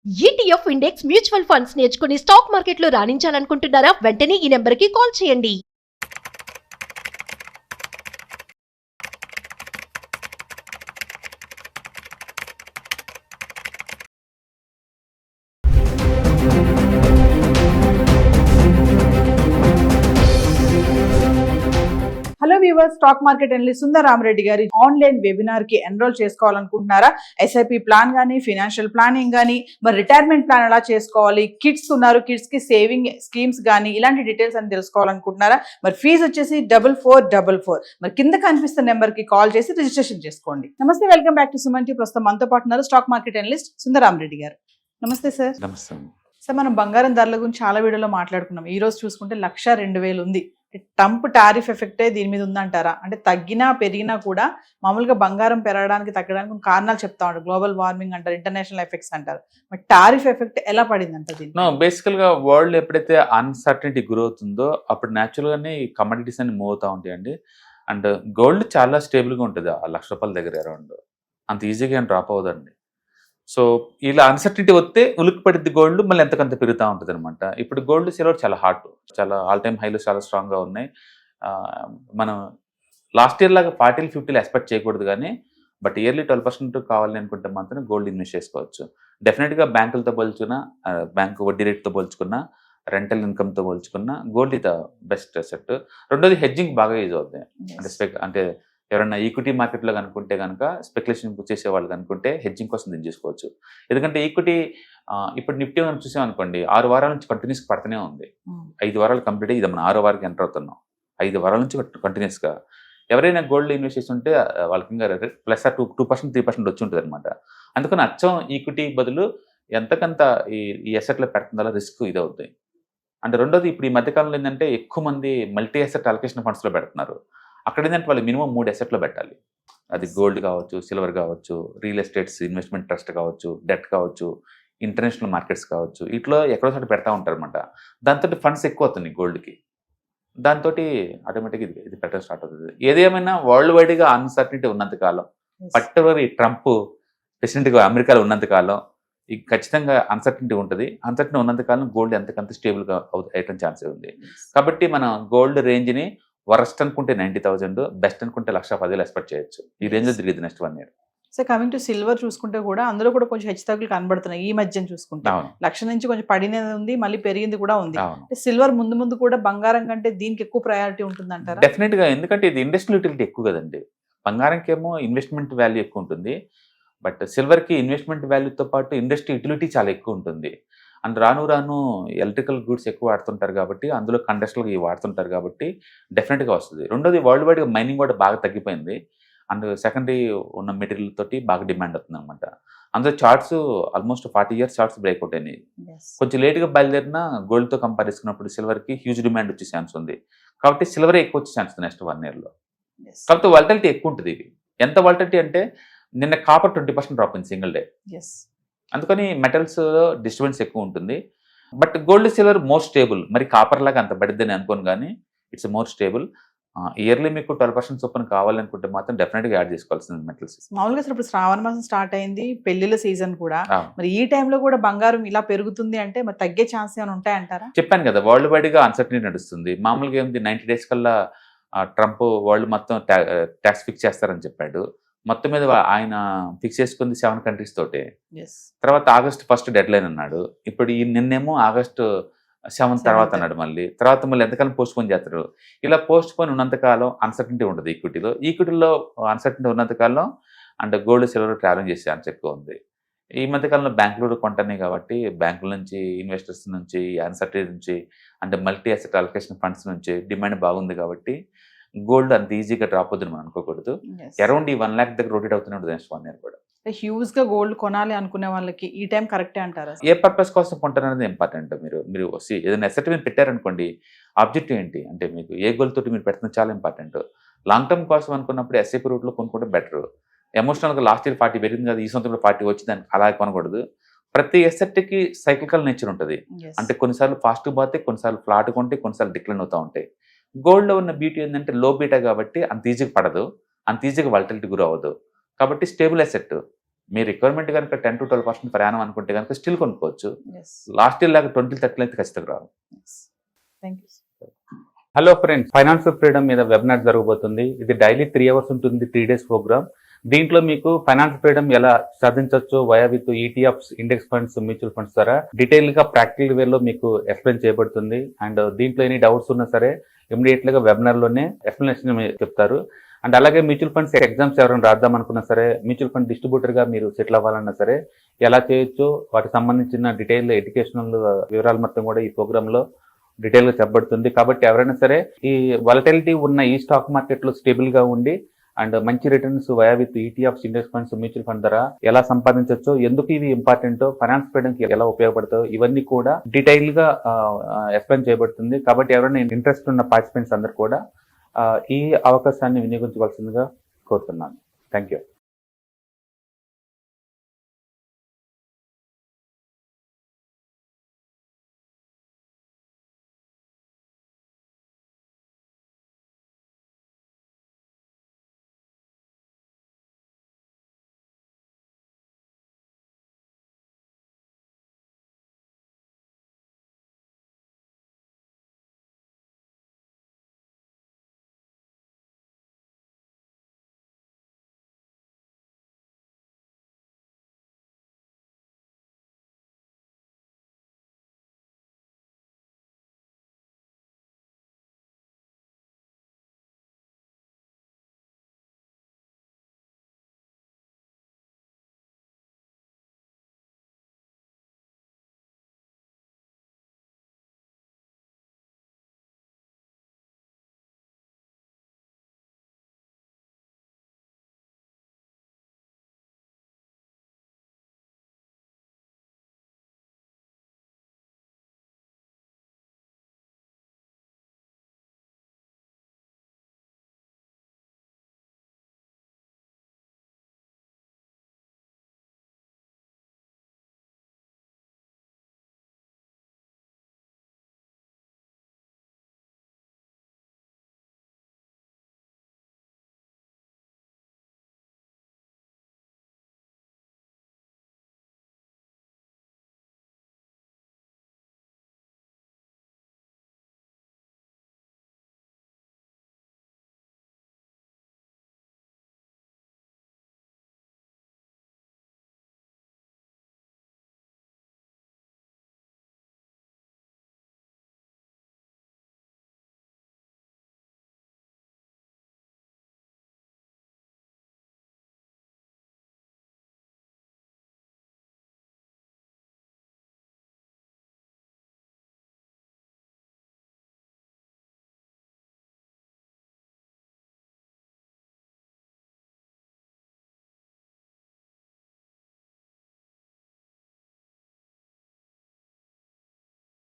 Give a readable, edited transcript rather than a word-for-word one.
ETF index mutual funds నేర్చుకుని stock మార్కెట్లో రాణించాలనుకుంటున్నారా? వెంటనే ఈ నెంబర్కి కాల్ చేయండి. Hello viewers, stock market analyst Sundar Rama Reddy గారి ఆన్లైన్ వెబినార్ కి ఎన్రోల్ చేసుకోవాలనుకుంటున్నారా? ఎస్ఐపి ప్లాన్ గానీ, ఫైనాన్షియల్ ప్లానింగ్ గానీ, మరి రిటైర్మెంట్ ప్లాన్ ఎలా చేసుకోవాలి, కిడ్స్ ఉన్నారు, కిడ్స్ కి సేవింగ్ స్కీమ్స్ గానీ, ఇలాంటి డీటెయిల్స్ అని తెలుసుకోవాలనుకుంటున్నారా? మరి ఫీజు వచ్చేసి 4444. మరి కింద కనిపిస్తున్న నెంబర్ కి కాల్ చేసి రిజిస్ట్రేషన్ చేసుకోండి. నమస్తే, welcome back to Suman TV. ప్రస్తుతం మనతో పాటు ఉన్నారు stock market analyst Sundar Rama Reddy గారు. నమస్తే సార్. నమస్తే సార్, మనం బంగారం ధరల గురించి చాలా వీడియోలో మాట్లాడుకున్నాం. ఈ రోజు చూసుకుంటే 1,02,000 ఉంది. ట్రంప్ టారిఫ్ ఎఫెక్టే దీని మీద ఉందంటారా? అంటే తగ్గినా పెరిగినా కూడా మామూలుగా బంగారం పెరగడానికి తగ్గడానికి కొన్ని కారణాలు చెప్తా ఉంటారు. గ్లోబల్ వార్మింగ్ అంటారు, ఇంటర్నేషనల్ ఎఫెక్ట్స్ అంటారు. మరి టారిఫ్ ఎఫెక్ట్ ఎలా పడింది అంట దీన్ని? బేసికల్ గా వరల్డ్ ఎప్పుడైతే అన్సర్టనిటీ గురి అవుతుందో అప్పుడు న్యాచురల్ గానే ఈ కమోడిటీస్ అన్ని మూవ్ అవుతా ఉంటాయండి. అండ్ గోల్డ్ చాలా స్టేబుల్ గా ఉంటుంది ఆ ₹1,00,000 దగ్గర అరౌండ్. అంత ఈజీగా ఏం డ్రాప్ అవ్వదండి. సో ఇలా అన్సర్టనిటీ వస్తే ఉలిక్కి పడిద్ది గోల్డ్, మళ్ళీ ఎంతకంత పెరుగుతూ ఉంటుంది అనమాట. ఇప్పుడు గోల్డ్ సిల్వర్ చాలా హాట్, చాలా ఆల్ టైమ్ హైలో చాలా స్ట్రాంగ్ గా ఉన్నాయి. మనం లాస్ట్ ఇయర్ లాగా 40-50 ఎక్స్పెక్ట్ చేయకూడదు కానీ, బట్ ఇయర్లీ 12% కావాలి అనుకుంటే మాత్రం గోల్డ్ ఇన్వెస్ట్ చేసుకోవచ్చు. డెఫినెట్గా బ్యాంకులతో పోల్చుకున్నా, బ్యాంకు వడ్డీ రేట్తో పోల్చుకున్నా, రెంటల్ ఇన్కమ్తో పోల్చుకున్నా గోల్డ్ ఇది బెస్ట్ అసెట్. రెండోది హెడ్జింగ్ బాగా యూజ్ అవుతుంది. అంటే ఎవరైనా ఈక్విటీ మార్కెట్లో కనుక్కుంటే కనుక, స్పెక్యులేషన్ చేసే వాళ్ళు కనుక్కుంటే హెడ్జింగ్ కోసం దీన్ని చేసుకోవచ్చు. ఎందుకంటే ఈక్విటీ ఇప్పుడు నిఫ్టీ మనం చూసామనుకోండి, 6 వారాల నుంచి కంటిన్యూస్ పడుతూనే ఉంది. 5 వారాలు కంప్లీట్ అయ్యి ఇది మనం 6వ వారానికి ఎంటర్ అవుతున్నాం. 5 వారాల నుంచి కంటిన్యూస్గా ఎవరైనా గోల్డ్ ఇన్వెస్ట్ చేసి ఉంటే వాళ్ళకి ఇంకా ప్లస్ 2%, 3% వచ్చి ఉంటుంది అనమాట. అందుకని అచ్చం ఈక్విటీ బదులు ఎంతకంత ఈ అసెట్లో పెడుతుందో రిస్క్ ఇది అవుతాయి. అంటే రెండోది, ఇప్పుడు ఈ మధ్యకాలంలో ఏంటంటే ఎక్కువ మంది మల్టీ అసెట్ అలొకేషన్ ఫండ్స్లో పెడుతున్నారు. అక్కడ ఏంటంటే వాళ్ళు మినిమం 3 అసెట్లో పెట్టాలి. అది గోల్డ్ కావచ్చు, సిల్వర్ కావచ్చు, రియల్ ఎస్టేట్స్ ఇన్వెస్ట్మెంట్ ట్రస్ట్ కావచ్చు, డెట్ కావచ్చు, ఇంటర్నేషనల్ మార్కెట్స్ కావచ్చు, ఇట్లా ఎక్కడో చోట పెడతా ఉంటారు అనమాట. దాంతో ఫండ్స్ ఎక్కువ అవుతుంది గోల్డ్కి. దాంతో ఆటోమేటిక్గా ఇది పెట్టడం స్టార్ట్ అవుతుంది. ఏదేమైనా వరల్డ్ వైడ్గా అన్సర్టనిటీ ఉన్నంతకాలం, పర్టికులర్ ఈ ట్రంప్ ప్రెసిడెంట్గా అమెరికాలో ఉన్నంతకాలం ఖచ్చితంగా అన్సర్టనిటీ ఉంటుంది. అన్సర్టనిటీ ఉన్నంతకాలం గోల్డ్ ఎంతకంత స్టేబుల్గా అయ్యడం ఛాన్స్ ఉంది. కాబట్టి మనం గోల్డ్ రేంజ్ని వరస్ట్ అనుకుంటే 90,000, బెస్ట్ అనుకుంటే 1,10,000 ఎక్స్పెక్ట్ చేయొచ్చు. ఈ రేంజ్ లో తిరిగింది next 1 year. So coming to silver చూసుకుంటే కూడా అందులో కూడా కొంచెం హెచ్చుతగ్గులు కనబడుతున్నాయి ఈ మధ్య చూసుకుంటే. 1,00,000 నుంచి కొంచెం పడినది ఉంది, మళ్ళీ పెరిగింది కూడా ఉంది. సిల్వర్ ముందు కూడా బంగారం కంటే దీనికి ఎక్కువ ప్రయారిటీ ఉంటుంది అంటారా? డెఫినెట్ గా, ఎందుకంటే ఇది ఇండస్ట్రియల్ యూటిలిటీ ఎక్కువ కదండి. బంగారంకి ఏమో ఇన్వెస్ట్మెంట్ వాల్యూ ఎక్కువ ఉంటుంది, బట్ సిల్వర్ కి ఇన్వెస్ట్మెంట్ వాల్యూతో పాటు ఇండస్ట్రీ యూటిలిటీ చాలా ఎక్కువ ఉంటుంది. అండ్ రాను రాను ఎలక్ట్రికల్ గూడ్స్ ఎక్కువ వాడుతుంటారు కాబట్టి, అందులో కండస్టర్లు ఇవి వాడుతుంటారు కాబట్టి డెఫినెట్గా వస్తుంది. రెండోది, వరల్డ్ వైడ్గా మైనింగ్ కూడా బాగా తగ్గిపోయింది. అండ్ సెకండరీ ఉన్న మెటీరియల్ తోటి బాగా డిమాండ్ అవుతుంది అనమాట. అందులో charts almost 40 years charts breakout అయినాయి. కొంచెం లేట్గా బయలుదేరిన గోల్డ్తో కంపేర్ చేసుకున్నప్పుడు సిల్వర్కి హ్యూజ్ డిమాండ్ వచ్చే ఛాన్స్ ఉంది. కాబట్టి సిల్వరే ఎక్కువ వచ్చే ఛాన్స్ ఉంది నెక్స్ట్ 1 yearలో. కాబట్టి వాలటిలిటీ ఎక్కువ ఉంటుంది. ఇది ఎంత వాలటిలిటీ అంటే, నిన్న కాపర్ 20% డ్రాప్ అయింది సింగిల్ డే. అందుకని మెటల్స్ డిస్టర్బెన్స్ ఎక్కువ ఉంటుంది. But gold silver more stable. మరి కాపర్ లాగా అంత పడిద్దని అనుకోను, కానీ ఇట్స్ మోర్ స్టేబుల్. ఇయర్లీ మీకు 12% చొప్పున కావాలనుకుంటే మాత్రం డెఫినెట్గా యాడ్ చేసుకోవాల్సింది మెటల్స్. మామూలుగా ఇప్పుడు శ్రావణ మాసం స్టార్ట్ అయింది, పెళ్లిళ్ళ సీజన్ కూడా. మరి ఈ టైంలో కూడా బంగారం ఇలా పెరుగుతుంది అంటే మరి తగ్గే ఛాన్స్ ఏమైనా ఉంటాయంటారా? చెప్పాను కదా, వరల్డ్ వైడ్గా అన్సర్టనిటీ నడుస్తుంది. మామూలుగా ఏంది 90 days కల్లా ట్రంప్ వరల్డ్ మొత్తం ట్యాక్స్ ఫిక్స్ చేస్తారని చెప్పాడు. మొత్తం మీద ఆయన ఫిక్స్ చేసుకుంది 7 countries తోటే. తర్వాత August 1 డెడ్ లైన్ అన్నాడు. ఇప్పుడు నిన్నేమో August 7 తర్వాత అన్నాడు. మళ్ళీ ఎంతకాలం పోస్ట్ పోన్ చేస్తారు. ఇలా పోస్ట్ పోన్ ఉన్నంతకాలం అన్సర్టనిటీ ఉంటుంది ఈక్విటీలో అన్సర్టనిటీ ఉన్నంతకాలం అండ్ గోల్డ్ సిల్వర్ ట్రావెలింగ్ చేసే ఛాన్స్ ఎక్కువ ఉంది. ఈ మధ్యకాలంలో బ్యాంకులు కొంటున్నాయి కాబట్టి, బ్యాంకుల నుంచి, ఇన్వెస్టర్స్ నుంచి, అన్సర్టనిటీ నుంచి, అంటే మల్టీ అసెట్ అలొకేషన్ ఫండ్స్ నుంచి డిమాండ్ బాగుంది కాబట్టి గోల్డ్ అంత ఈజీగా డ్రాప్ అవుతుంది మనం అనుకోకూడదు. అరౌండ్ ఈ 1 lakh దగ్గర రొటేట్ అవుతూనే ఉంటుంది నెక్స్ట్ 1 year కూడా. హ్యూజ్ గా గోల్డ్ కొనాలి అనుకునే వాళ్ళకి ఈ టైం కరెక్టే అంటారా? ఏ పర్పస్ కోసం కొంటారు అనేది ఇంపార్టెంట్. మీరు ఏదైనా అసెట్ మీరు పెట్టారనుకోండి, ఆబ్జెక్టివ్ ఏంటి అంటే, మీకు ఏ గోల్ తోటి మీరు పెట్టడం చాలా ఇంపార్టెంట్. లాంగ్ టర్మ్ కోసం అనుకున్నప్పుడు ఎస్ఐపి రూట్లో కొనుక్కుంటే బెటర్. ఎమోషనల్గా లాస్ట్ ఇయర్ 40 పెరిగింది కదా, ఈ సంవత్సరంలో 40 వచ్చి దానికి అలా కొనకూడదు. ప్రతి ఎసెట్కి సైక్లికల్ నేచర్ ఉంటుంది. అంటే కొన్నిసార్లు ఫాస్ట్ పోతే, కొన్నిసార్లు ఫ్లాట్ కొంటే, కొన్నిసార్లు డిక్లైన్ అవుతూ ఉంటాయి. గోల్డ్లో ఉన్న బ్యూటీ ఏంటంటే లో బీటా కాబట్టి అంత ఈజీగా పడదు, అంత ఈజీగా వాలటిలిటీ గురి అవ్వదు. కాబట్టి స్టేబుల్ అసెట్. మీ రిక్వైర్మెంట్ కనుక 10 to 12% ప్రయాణం అనుకుంటే కనుక స్టిల్ కొనుక్కోవచ్చు. ఎస్ లాస్ట్ ఇయర్ లాగా 20-30 అయితే ఖచ్చితంగా రావు. Thank you. Hello friends, financial freedom మీద వెబినార్ జరగబోతుంది. ఇది డైలీ 3 hours ఉంటుంది, 3 days ప్రోగ్రామ్. దీంట్లో మీకు ఫైనాన్షియల్ ఫ్రీడమ్ ఎలా సాధించవచ్చు via with ETFs, index funds, mutual funds ద్వారా డీటెయిల్ గా ప్రాక్టికల్ వేలో మీకు ఎక్స్ప్లెయిన్ చేయబడుతుంది. అండ్ దీంట్లో ఎనీ డౌట్స్ ఉన్నా సరే ఇమీడియట్ గా వెబినార్ లోనే ఎక్స్ప్లెనేషన్ చెప్తారు. అండ్ అలాగే మ్యూచువల్ ఫండ్స్ ఎగ్జామ్స్ ఎవరైనా రాద్దాం అనుకున్నా సరే, మ్యూచువల్ ఫండ్ డిస్ట్రిబ్యూటర్ గా మీరు సెటిల్ అవ్వాలన్నా సరే ఎలా చేయొచ్చు, వాటికి సంబంధించిన డీటెయిల్ ఎడ్యుకేషనల్ వివరాలు మొత్తం కూడా ఈ ప్రోగ్రామ్ లో డీటెయిల్ గా చెప్పబడుతుంది. కాబట్టి ఎవరైనా సరే ఈ వాలటిలిటీ ఉన్న ఈ స్టాక్ మార్కెట్ లో స్టేబుల్ గా ఉండి అండ్ మంచి returns via with ETFs, index funds, mutual fund ద్వారా ఎలా సంపాదించవచ్చు, ఎందుకు ఇవి ఇంపార్టెంట్, ఫైనాన్స్ ఫ్రీడమ్ కి ఎలా ఉపయోగపడతాయో ఇవన్నీ కూడా డీటెయిల్ గా ఎక్స్ప్లెయిన్ చేయబడుతుంది. కాబట్టి ఎవరైనా ఇంట్రెస్ట్ ఉన్న పార్టిసిపెంట్స్ అందరూ కూడా ఈ అవకాశాన్ని వినియోగించవలసిందిగా కోరుతున్నాను. Thank you.